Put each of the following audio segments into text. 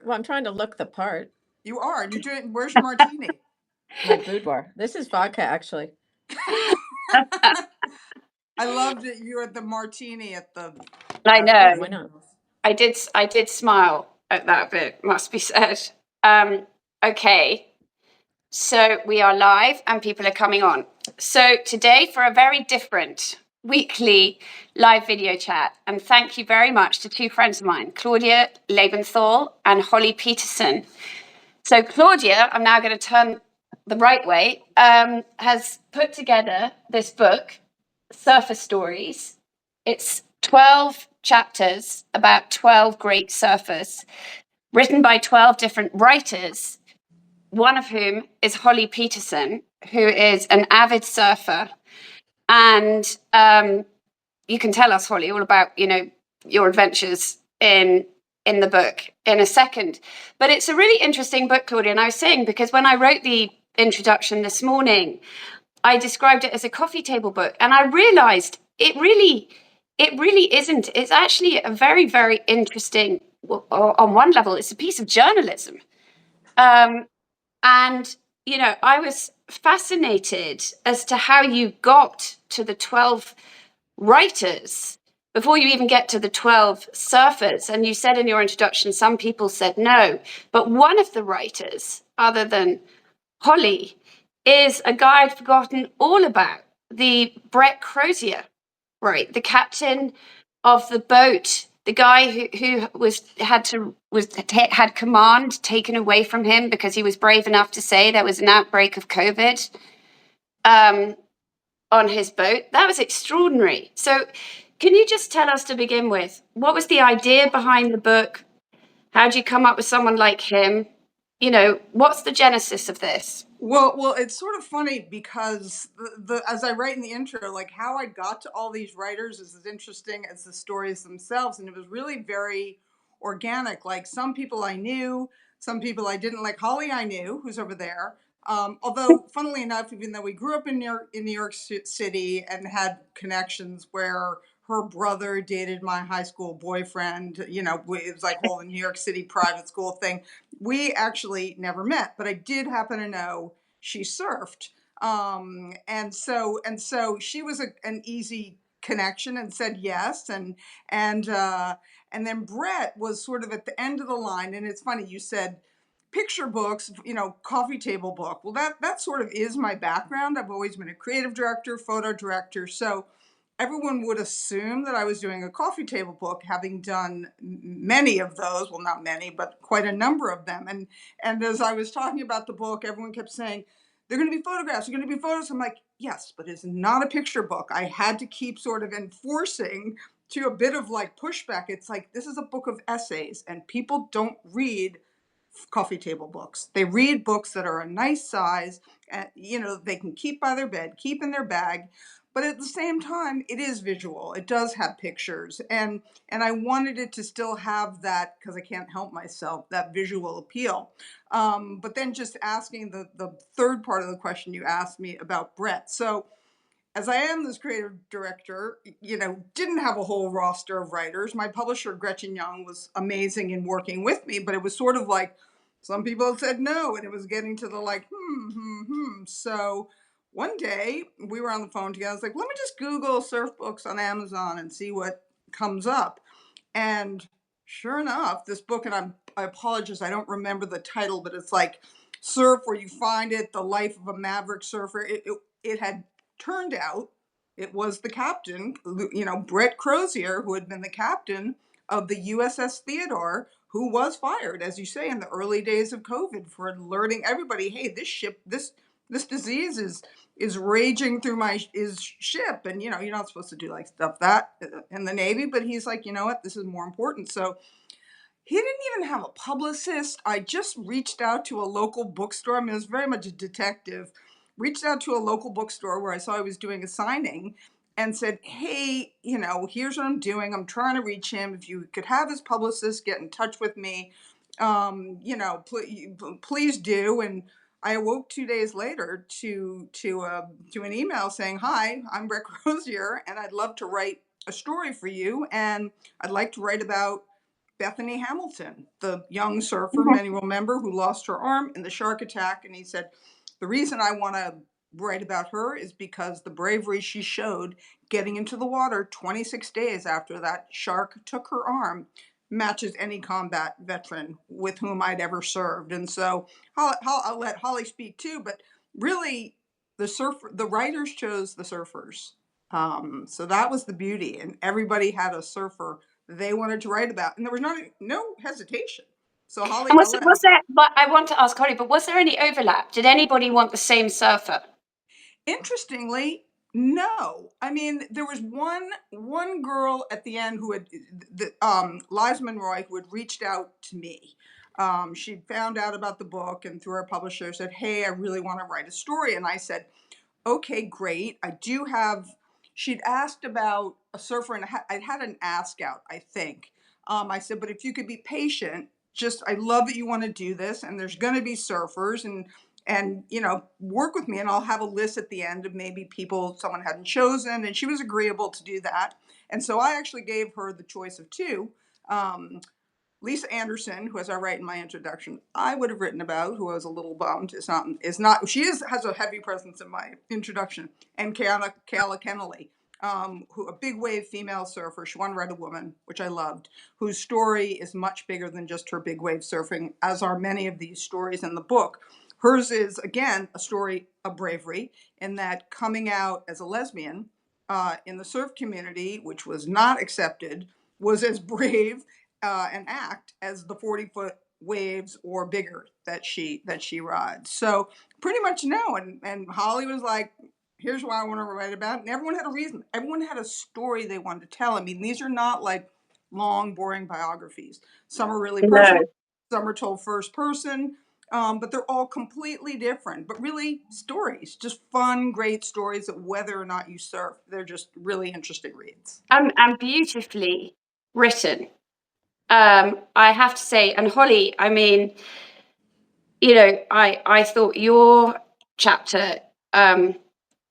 Well, I'm trying to look the part. You are. You're doing. Where's your martini? My boudoir. This is vodka, actually. I loved it. You had the martini at the. I know. Why not? I did smile at that bit, must be said. Okay. So we are live and people are coming on. So today for a very different weekly live video chat. And thank you very much to two friends of mine, Claudia Lebenthal and Holly Peterson. So Claudia, I'm now going to turn the right way, has put together this book, Surfer Stories. It's 12 chapters about 12 great surfers, written by 12 different writers, one of whom is Holly Peterson, who is an avid surfer. And you can tell us, Holly, all about, your adventures in the book in a second. But it's a really interesting book, Claudia. And I was saying, because when I wrote the introduction this morning, I described it as a coffee table book. And I realized it really isn't. It's actually a very, very interesting, on one level, it's a piece of journalism. And, I was fascinated as to how you got to the 12 writers before you even get to the 12 surfers. And you said in your introduction, some people said no. But one of the writers, other than Holly, is a guy I'd forgotten all about, the Brett Crozier, right? The captain of the boat, the guy who had command taken away from him because he was brave enough to say there was an outbreak of COVID on his boat. That was extraordinary. So can you just tell us, to begin with, what was the idea behind the book? How did you come up with someone like him? What's the genesis of this? Well, it's sort of funny because as I write in the intro, like how I got to all these writers is as interesting as the stories themselves, and it was really very organic. Like some people I knew, some people I didn't. Like Holly, I knew, who's over there. Although, funnily enough, even though we grew up in New York City and had connections where her brother dated my high school boyfriend, it was like whole New York City private school thing. We actually never met, but I did happen to know she surfed. And so she was an easy connection and said yes. And then Brett was sort of at the end of the line. And it's funny, you said picture books, coffee table book. Well, that sort of is my background. I've always been a creative director, photo director. So everyone would assume that I was doing a coffee table book, having done many of those. Well, not many, but quite a number of them. And as I was talking about the book, everyone kept saying, they're going to be photographs, they're going to be photos. I'm like, yes, but it's not a picture book. I had to keep sort of enforcing to a bit of like pushback. It's like, this is a book of essays, and people don't read coffee table books. They read books that are a nice size, and they can keep by their bed, keep in their bag. But at the same time, it is visual. It does have pictures. And I wanted it to still have that, because I can't help myself, that visual appeal. But then just asking the third part of the question you asked me about Brett. So as I am this creative director, didn't have a whole roster of writers. My publisher, Gretchen Young, was amazing in working with me, but it was sort of like some people said no, and it was getting to the like, So one day we were on the phone together. I was like, let me just Google surf books on Amazon and see what comes up. And sure enough, this book, and I apologize, I don't remember the title, but it's like Surf Where You Find It, The Life of a Maverick Surfer. It had turned out it was the captain, Brett Crozier, who had been the captain of the USS Theodore, who was fired, as you say, in the early days of COVID for alerting everybody, hey, this ship, this disease is raging through his ship. And, you're not supposed to do like stuff that in the Navy, but he's like, you know what, this is more important. So he didn't even have a publicist. I just reached out to a local bookstore. I mean, it was very much a detective. Reached out to a local bookstore where I saw he was doing a signing and said, hey, here's what I'm doing. I'm trying to reach him. If you could have his publicist get in touch with me, please do. And I awoke 2 days later to an email saying, hi, I'm Brett Crozier, and I'd love to write a story for you. And I'd like to write about Bethany Hamilton, the young surfer, Mhm. many remember, who lost her arm in the shark attack. And he said, the reason I want to write about her is because the bravery she showed getting into the water 26 days after that shark took her arm matches any combat veteran with whom I'd ever served. And so I'll let Holly speak too, but really the writers chose the surfers. So that was the beauty, and everybody had a surfer they wanted to write about, and there was no hesitation. So And Holly, I'll was let was there? But I want to ask Holly. But was there any overlap? Did anybody want the same surfer? interestingly, no. I mean, there was one girl at the end who had Liza Monroy, who had reached out to me. She'd found out about the book and through our publisher said, "Hey, I really want to write a story." And I said, okay, great. I do have, she'd asked about a surfer, and I'd had an ask out, I think. I said, but if you could be patient, just, I love that you want to do this, and there's going to be surfers, and work with me, and I'll have a list at the end of maybe people someone hadn't chosen, and she was agreeable to do that. And so I actually gave her the choice of two. Um, Lisa Anderson, who, as I write in my introduction, I would have written about, who I was a little bummed has a heavy presence in my introduction, and Kayla Kennelly, who a big wave female surfer. She won Red a Woman, which I loved, whose story is much bigger than just her big wave surfing, as are many of these stories in the book. Hers is, again, a story of bravery, in that coming out as a lesbian in the surf community, which was not accepted, was as brave an act as the 40-foot waves or bigger that she rides. So pretty much no. And Holly was like, here's what I want to write about. And everyone had a reason. Everyone had a story they wanted to tell. I mean, these are not like long, boring biographies. Some are really No. personal, some are told first person. But they're all completely different, but really stories, just fun, great stories that whether or not you surf, they're just really interesting reads. And beautifully written. I have to say, and Holly, I mean, I thought your chapter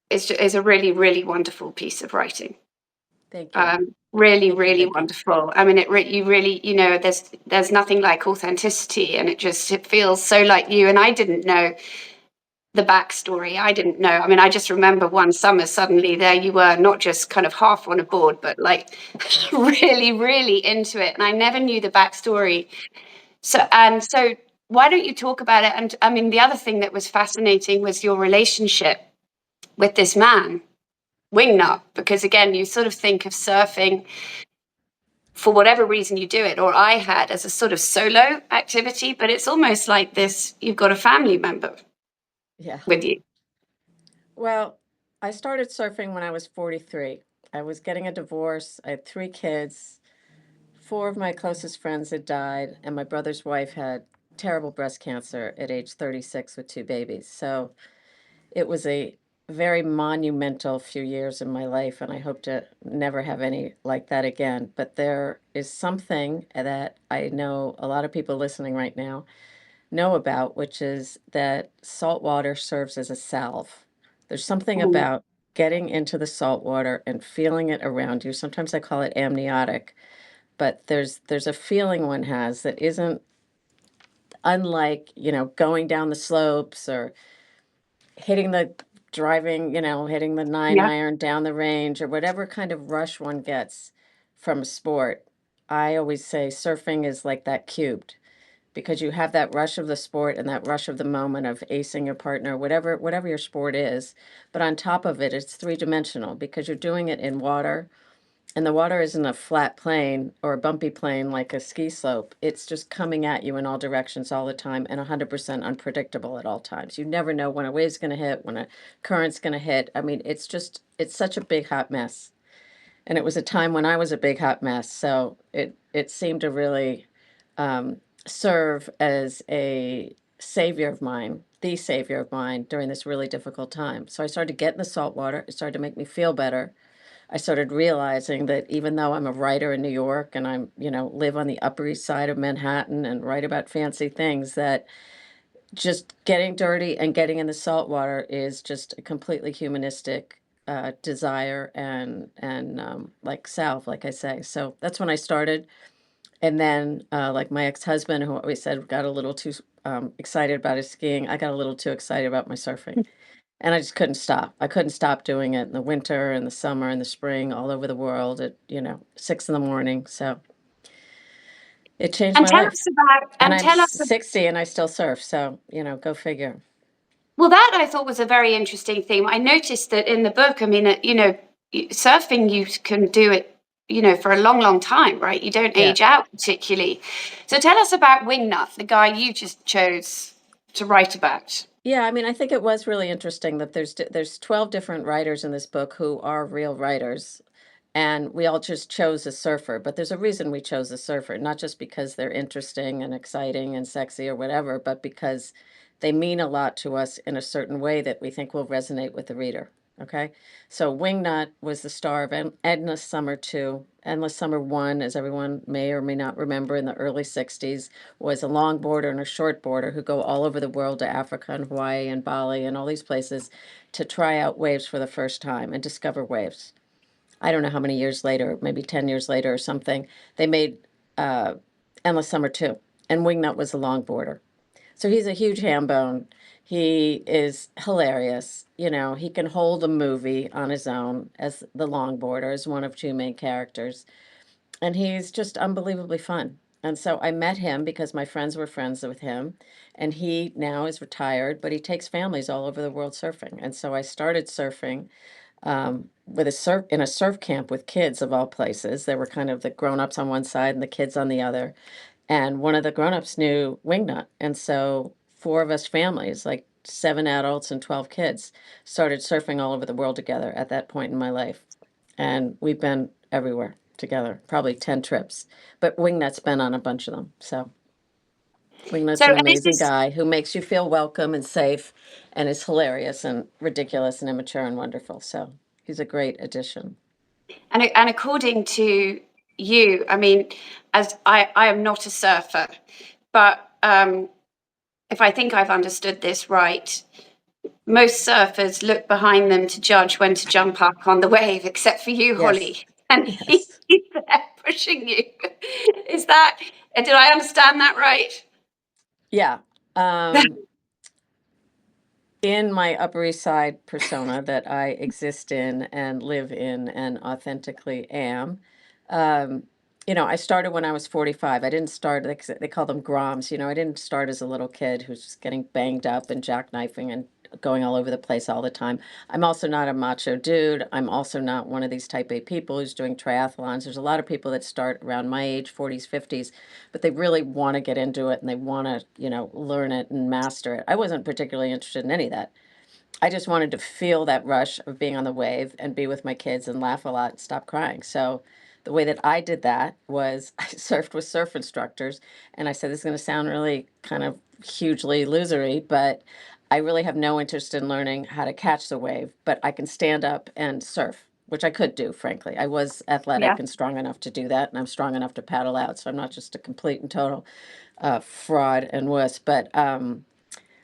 is a really, really wonderful piece of writing. Thank you. Really, Thank you, really Vicky. wonderful. I mean, you really, there's nothing like authenticity, and it feels so like you. And I didn't know the backstory. I didn't know. I mean, I just remember one summer, suddenly there you were, not just kind of half on a board, but like really, really into it. And I never knew the backstory. So why don't you talk about it? And I mean, the other thing that was fascinating was your relationship with this man, Wingnut, because again, you sort of think of surfing for whatever reason you do it, or I had, as a sort of solo activity, but it's almost like this, you've got a family member Yeah. with you. Well, I started surfing when I was 43. I was getting a divorce. I had 3 kids. 4 of my closest friends had died, and my brother's wife had terrible breast cancer at age 36 with 2 babies. So it was a very monumental few years in my life, and I hope to never have any like that again. But there is something that I know a lot of people listening right now know about, which is that salt water serves as a salve. There's something Mm. about getting into the salt water and feeling it around you. Sometimes I call it amniotic, but there's a feeling one has that isn't unlike, going down the slopes or hitting the hitting the nine Yeah. iron down the range or whatever kind of rush one gets from a sport. I always say surfing is like that cubed because you have that rush of the sport and that rush of the moment of acing your partner, whatever your sport is. But on top of it, it's three-dimensional because you're doing it in water, and the water isn't a flat plane or a bumpy plane like a ski slope. It's just coming at you in all directions all the time and 100% unpredictable at all times. You never know when a wave's going to hit, when a current's going to hit. I mean, it's such a big hot mess. And it was a time when I was a big hot mess. So it seemed to really serve as a savior of mine, the savior of mine during this really difficult time. So I started to get in the salt water. It started to make me feel better. I started realizing that even though I'm a writer in New York and live on the Upper East Side of Manhattan and write about fancy things, that just getting dirty and getting in the salt water is just a completely humanistic desire and like salve, like I say. So that's when I started. And then, like my ex-husband, who always said got a little too excited about his skiing, I got a little too excited about my surfing. And I just couldn't stop. I couldn't stop doing it in the winter and the summer and the spring all over the world at, 6 in the morning. So it changed And my tell life. us about, And and I'm tell us, 60 and I still surf. So, go figure. well, that I thought was a very interesting theme. I noticed that in the book, I mean, surfing, you can do it, for a long, long time, right? You don't Yeah. age out particularly. So tell us about Wingnut, the guy you just chose to write about. Yeah, I mean, I think it was really interesting that there's 12 different writers in this book who are real writers, and we all just chose a surfer. But there's a reason we chose a surfer, not just because they're interesting and exciting and sexy or whatever, but because they mean a lot to us in a certain way that we think will resonate with the reader. Okay, so Wingnut was the star of Endless Summer 2. Endless Summer 1, as everyone may or may not remember, in the early 60s, was a longboarder and a shortboarder who go all over the world to Africa and Hawaii and Bali and all these places to try out waves for the first time and discover waves. I don't know how many years later, maybe 10 years later or something, they made uh, Endless Summer 2, and Wingnut was a longboarder. So he's a huge ham bone. He is hilarious. He can hold a movie on his own as the longboarder, as one of two main characters. And he's just unbelievably fun. And so I met him because my friends were friends with him. And he now is retired, but he takes families all over the world surfing. And so I started surfing with a surf in a surf camp with kids of all places. There were kind of the grown-ups on one side and the kids on the other. And one of the grown-ups knew Wingnut. And so four of us families, like 7 adults and 12 kids, started surfing all over the world together at that point in my life. And we've been everywhere together, probably 10 trips. But Wingnut's been on a bunch of them. So Wingnut's So, an and this amazing is, guy who makes you feel welcome and safe and is hilarious and ridiculous and immature and wonderful. So he's a great addition. and according to you, I mean, as I am not a surfer, but if I think I've understood this right, most surfers look behind them to judge when to jump up on the wave, except for you, Yes. Holly. And he's Yes. there pushing you. Is that, did I understand that right? Yeah. In my Upper East Side persona that I exist in and live in and authentically am, um, I started when I was 45. I didn't start, like they call them groms, I didn't start as a little kid who's just getting banged up and jackknifing and going all over the place all the time. I'm also not a macho dude. I'm also not one of these type A people who's doing triathlons. There's a lot of people that start around my age, 40s, 50s, but they really want to get into it and they want to, learn it and master it. I wasn't particularly interested in any of that. I just wanted to feel that rush of being on the wave and be with my kids and laugh a lot and stop crying. So the way that I did that was I surfed with surf instructors. And I said, this is going to sound really kind of hugely losery, but I really have no interest in learning how to catch the wave, but I can stand up and surf, which I could do, frankly. I was Yeah. athletic and strong enough to do that, and I'm strong enough to paddle out. So I'm not just a complete and total fraud and wuss. But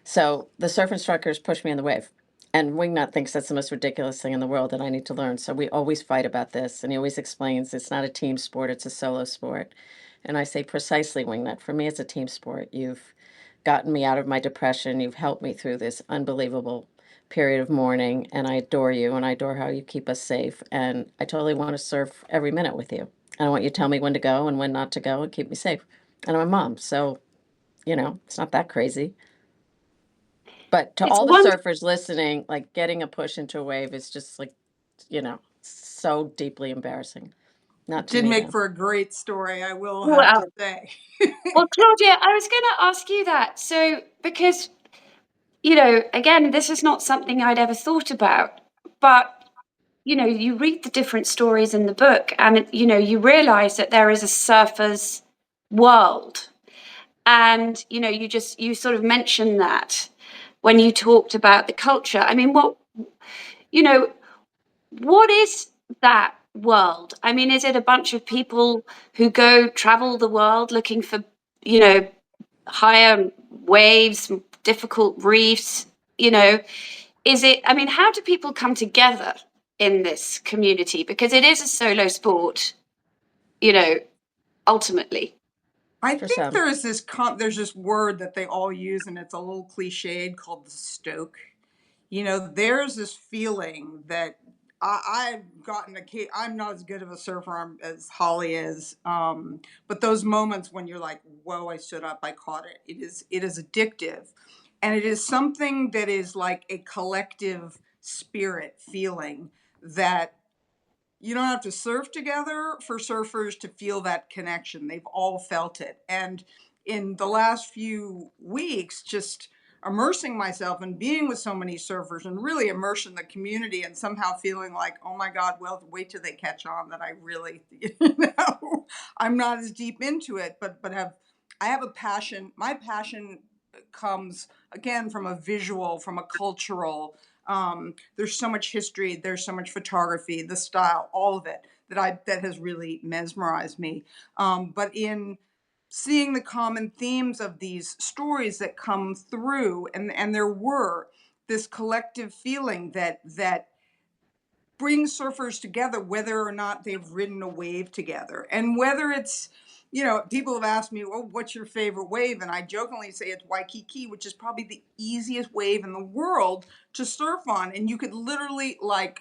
so the surf instructors pushed me in the wave. And Wingnut thinks that's the most ridiculous thing in the world that I need to learn. So we always fight about this. And he always explains it's not a team sport, it's a solo sport. And I say, precisely, Wingnut. For me, it's a team sport. You've gotten me out of my depression. You've helped me through this unbelievable period of mourning. And I adore you. And I adore how you keep us safe. And I totally want to surf every minute with you. And I want you to tell me when to go and when not to go and keep me safe. And I'm a mom. So, it's not that crazy. But to It's all the one. surfers listening, like getting a push into a wave is just like, so deeply embarrassing. Not to Did me, make though. for a great story, I will have to Well, say. well, Claudia, I was going to ask you that. So, because, again, this is not something I'd ever thought about, but you read the different stories in the book and, you realize that there is a surfer's world. And, you sort of mentioned that when you talked about the culture. I mean, you know, what is that world? I mean, is it a bunch of people who go travel the world looking for, you know, higher waves, difficult reefs? Is it, I mean, how do people come together in this community? Because it is a solo sport, you know, ultimately. I for think some. there's this word that they all use, and it's a little cliched, called the stoke. There's this feeling that I've gotten I'm not as good of a surfer as Holly is, but those moments when you're like, "Whoa! I stood up, I caught it." It is addictive, and it is something that is like a collective spirit feeling that you don't have to surf together for surfers to feel that connection. They've all felt it. And in the last few weeks, just immersing myself and being with so many surfers and really immerse in the community and somehow feeling like, oh my God, well, wait till they catch on that I really, I'm not as deep into it, but I have a passion. My passion comes again from a visual, from a cultural, there's so much history, there's so much photography, the style, all of it that has really mesmerized me. But in seeing the common themes of these stories that come through, and there were this collective feeling that brings surfers together, whether or not they've ridden a wave together. And whether it's, people have asked me, well, what's your favorite wave? And I jokingly say it's Waikiki, which is probably the easiest wave in the world to surf on. And you could literally, like,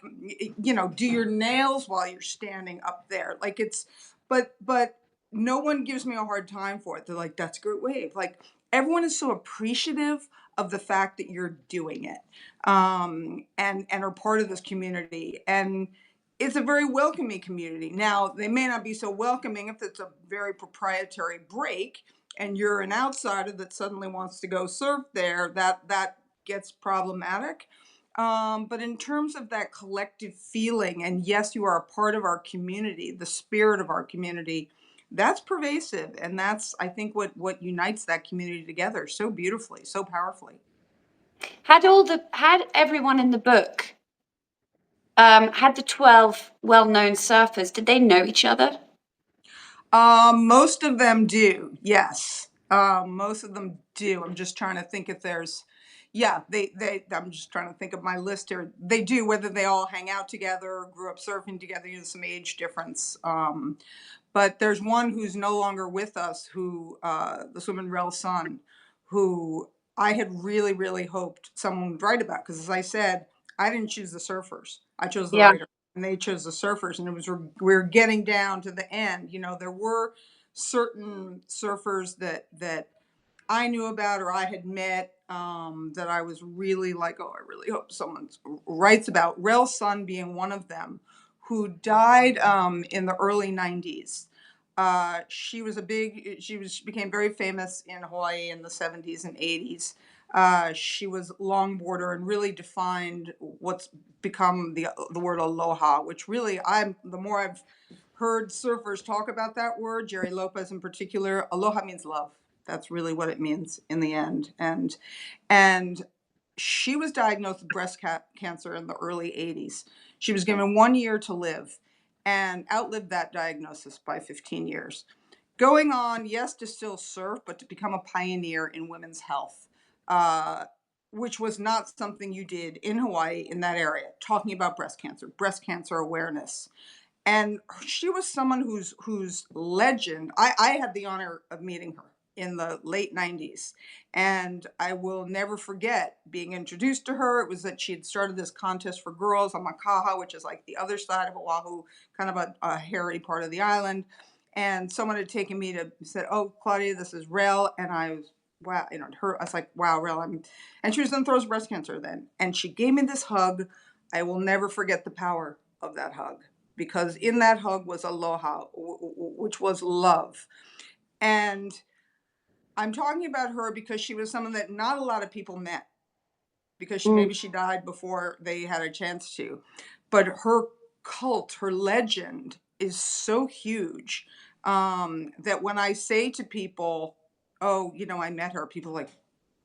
do your nails while you're standing up there. Like but no one gives me a hard time for it. They're like, that's a great wave. Like, everyone is so appreciative of the fact that you're doing it, and are part of this community. And it's a very welcoming community. Now, they may not be so welcoming if it's a very proprietary break and you're an outsider that suddenly wants to go surf there. That gets problematic. But in terms of that collective feeling, and yes, you are a part of our community, the spirit of our community, that's pervasive, and that's, I think, what unites that community together so beautifully, so powerfully. Had everyone in the book, had the 12 well-known surfers, did they know each other? Most of them do. Yes. Most of them do. I'm just trying to think if there's, yeah, I'm just trying to think of my list here. They do, whether they all hang out together, grew up surfing together, some age difference. But there's one who's no longer with us, who, the woman Rel Sun, who I had really, really hoped someone would write about. Because as I said, I didn't choose the surfers. I chose the Yeah. writer, and they chose the surfers. And we were getting down to the end. There were certain surfers that I knew about or I had met, that I was really like, oh, I really hope someone writes about. Rel Sun being one of them, who died, in the early 90s. She became very famous in Hawaii in the 70s and 80s. She was longboarder and really defined what's become the word aloha, which really, the more I've heard surfers talk about that word, Jerry Lopez in particular, aloha means love. That's really what it means in the end. And she was diagnosed with breast cancer in the early 80s. She was given 1 year to live and outlived that diagnosis by 15 years. Going on, yes, to still surf, but to become a pioneer in women's health, uh, which was not something you did in Hawaii in that area, talking about breast cancer awareness. And she was someone whose legend, I had the honor of meeting her in the late 90s. And I will never forget being introduced to her. It was that she had started this contest for girls on Makaha, which is like the other side of Oahu, kind of a hairy part of the island. And someone had taken me to, said, oh, Claudia, this is Rel. And I was, wow, I was like, wow, Rel. And she was in throes breast cancer then. And she gave me this hug. I will never forget the power of that hug, because in that hug was aloha, which was love. And I'm talking about her because she was someone that not a lot of people met, because maybe she died before they had a chance to. But her cult, her legend is so huge, that when I say to people, oh, I met her, people are like,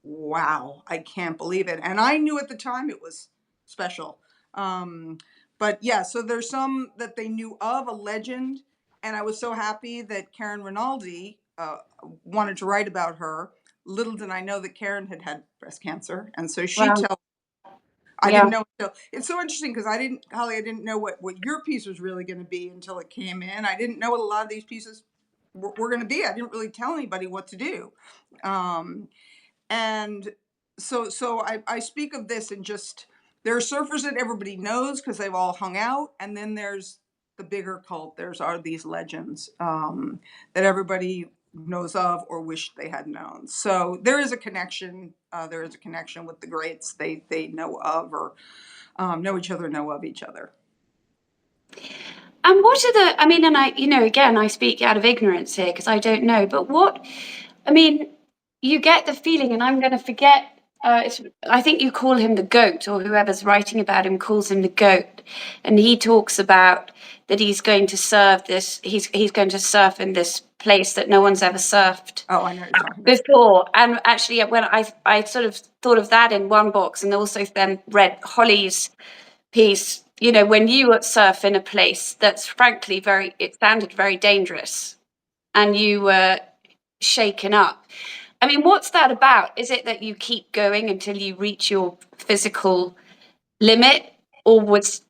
wow, I can't believe it. And I knew at the time it was special. But yeah, so there's some that they knew of, a legend. And I was so happy that Karen Rinaldi wanted to write about her. Little did I know that Karen had had breast cancer. And so she Well, tells, I yeah. didn't know until, it's so interesting because Holly, I didn't know what your piece was really going to be until it came in. I didn't know what a lot of these pieces we're going to be. I didn't really tell anybody what to do. And so I speak of this, and just, there are surfers that everybody knows because they've all hung out, and then there's the bigger cult. Are these legends that everybody knows of or wish they had known. So there is a connection. There is a connection with the greats they know of, or know each other, know of each other. And what are the, I mean, and I, again, I speak out of ignorance here because I don't know, but you get the feeling, and I'm going to forget, I think you call him the goat, or whoever's writing about him calls him the goat. And he talks about that he's going to he's going to surf in this place that no one's ever surfed Oh, I know what you're talking about. before. And actually, when I sort of thought of that in one box, and also then read Holly's piece, when you surf in a place that's frankly it sounded very dangerous, and you were shaken up. I mean, what's that about? Is it that you keep going until you reach your physical limit, or what's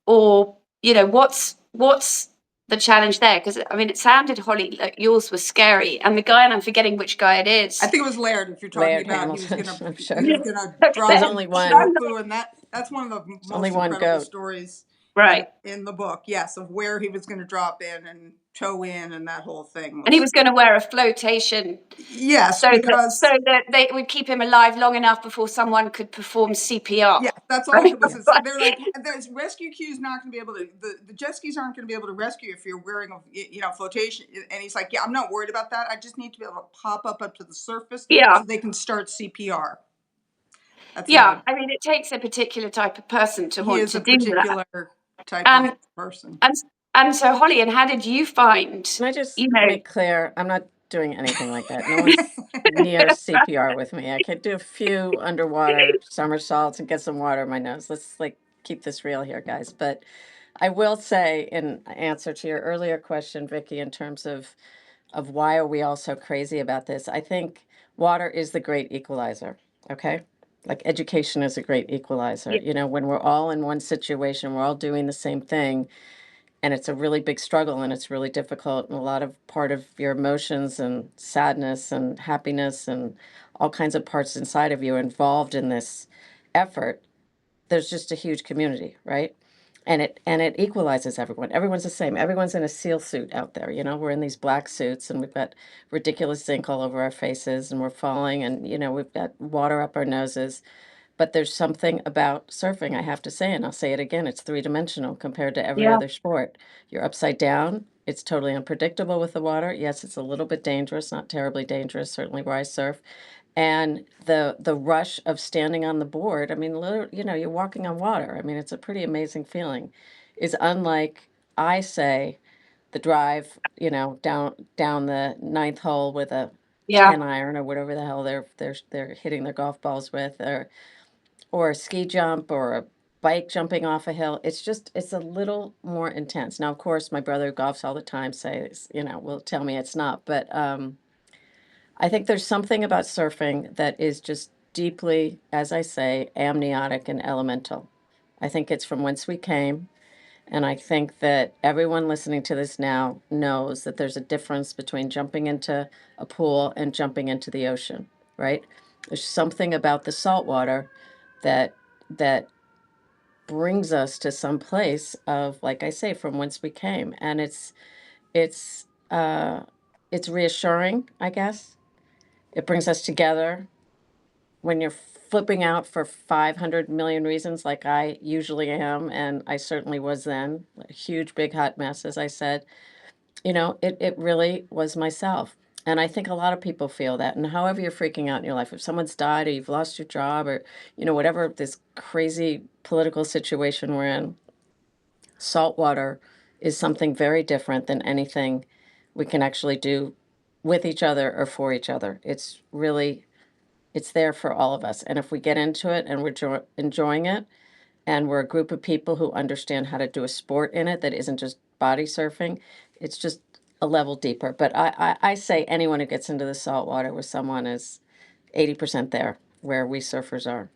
the challenge there? Because I mean, it sounded, Holly, like yours was scary, and the guy, and I'm forgetting which guy it is. I think it was Laird. If you're talking Laird about, Hamilton, he was I'm sure. gonna drop There's in only one. Shimafu, and that's one of the most only one incredible goat. stories, right, in the book. Yes, of where he was going to drop in and tow in, and that whole thing. and he was going to wear a flotation. Yes, so because that they would keep him alive long enough before someone could perform CPR. yeah, that's all it was. They're like, there's rescue queues not going to be able to. The jet skis aren't going to be able to rescue if you're wearing a flotation. And he's like, yeah, I'm not worried about that. I just need to be able to pop up to the surface, Yeah. so they can start CPR. Yeah, I mean, it takes a particular type of person to want to do that. He is a particular type of person. And so, Holly, and how did you find? Can I just make clear? I'm not doing anything like that. No one's near CPR with me. I could do a few underwater somersaults and get some water in my nose. Let's keep this real here, guys. But I will say, in answer to your earlier question, Vicky, in terms of why are we all so crazy about this, I think water is the great equalizer. Okay. Like education is a great equalizer. Yeah. When we're all in one situation, we're all doing the same thing, and it's a really big struggle, and it's really difficult, and a lot of part of your emotions and sadness and happiness and all kinds of parts inside of you are involved in this effort. There's just a huge community, right? And it equalizes everyone. Everyone's the same. Everyone's in a SEAL suit out there. We're in these black suits, and we've got ridiculous zinc all over our faces, and we're falling, and we've got water up our noses. But there's something about surfing, I have to say, and I'll say it again, it's three-dimensional compared to every other sport. You're upside down. It's totally unpredictable with the water. Yes, it's a little bit dangerous, not terribly dangerous, certainly where I surf. And the rush of standing on the board, I mean, literally, you're walking on water. I mean, it's a pretty amazing feeling. Is unlike, I say, the drive, down the ninth hole with a 10 iron or whatever the hell they're hitting their golf balls with, or a ski jump, or a bike jumping off a hill. It's a little more intense. Now, of course, my brother who golfs all the time says, will tell me it's not. But I think there's something about surfing that is just deeply, as I say, amniotic and elemental. I think it's from whence we came. And I think that everyone listening to this now knows that there's a difference between jumping into a pool and jumping into the ocean, right? There's something about the salt water that brings us to some place of, like I say, from whence we came. And it's reassuring, I guess. It brings us together when you're flipping out for 500 million reasons, like I usually am, and I certainly was then. A huge, big, hot mess, as I said. It really was myself. And I think a lot of people feel that. And however you're freaking out in your life, if someone's died or you've lost your job, or, whatever this crazy political situation we're in, salt water is something very different than anything we can actually do with each other or for each other. It's there for all of us. And if we get into it and we're enjoying it, and we're a group of people who understand how to do a sport in it that isn't just body surfing, it's just a level deeper. But I say anyone who gets into the salt water with someone is 80% there, where we surfers are.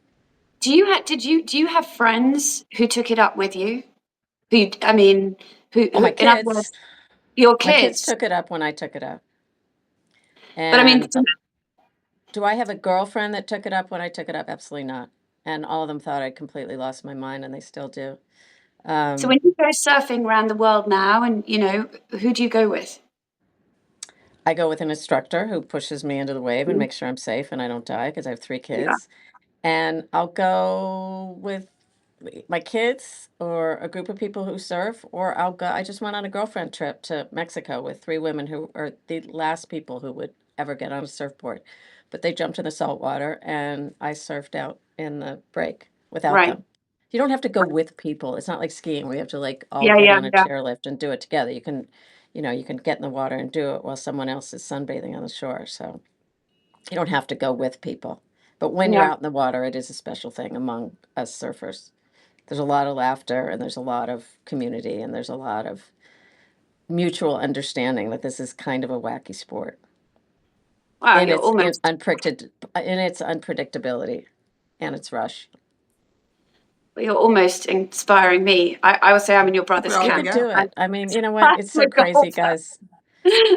Do you have friends who took it up with you? My kids. In other words, your my kids kids took it up when I took it up. But I mean, And do I have a girlfriend that took it up when I took it up? Absolutely not. And all of them thought I'd completely lost my mind, and they still do. so when you go surfing around the world now, and who do you go with? I go with an instructor who pushes me into the wave and makes sure I'm safe and I don't die because I have 3 Yeah. kids. And I'll go with my kids or a group of people who surf, or I just went on a girlfriend trip to Mexico with 3 women who are the last people who would ever get on a surfboard. But they jumped in the salt water and I surfed out in the break without Right. them. You don't have to go with people. It's not like skiing where you have to like all Yeah, get yeah, on a yeah, chairlift and do it together. You can get in the water and do it while someone else is sunbathing on the shore. So you don't have to go with people. But when you're yeah. out in the water, it is a special thing among us surfers. There's a lot of laughter and there's a lot of community and there's a lot of mutual understanding that this is kind of a wacky sport Wow, in you're its almost. unpredictability and its rush. You're almost inspiring me. I will say I'm in your We brother's all You can camp. could go. do I'm it. I mean, you know what? It's a so crazy, golfer. guys.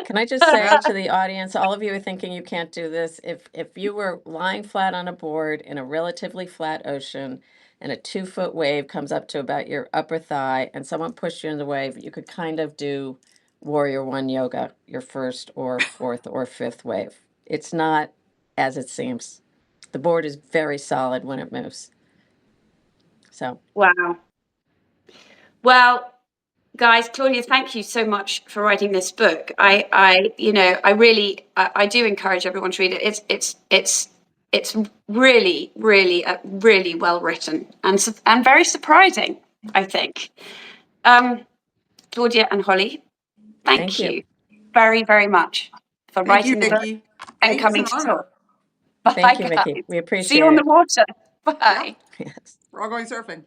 Can I just say to the audience, all of you are thinking you can't do this. If you were lying flat on a board in a relatively flat ocean and a 2-foot wave comes up to about your upper thigh and someone pushed you in the wave, you could kind of do Warrior One yoga, your first or fourth or fifth wave. It's not as it seems. The board is very solid when it moves. So Wow. Well, guys, Claudia, thank you so much for writing this book. I do encourage everyone to read it. It's really, really, really well written and very surprising, I think. Claudia and Holly, thank thank you. you very, very much for Thank you, writing the book Vicky. and Thank you. It's coming an to honor. talk. Bye, Thank you, Vicky. guys. We See you appreciate on the it. water. Yeah, Bye. Yes. we're all going surfing.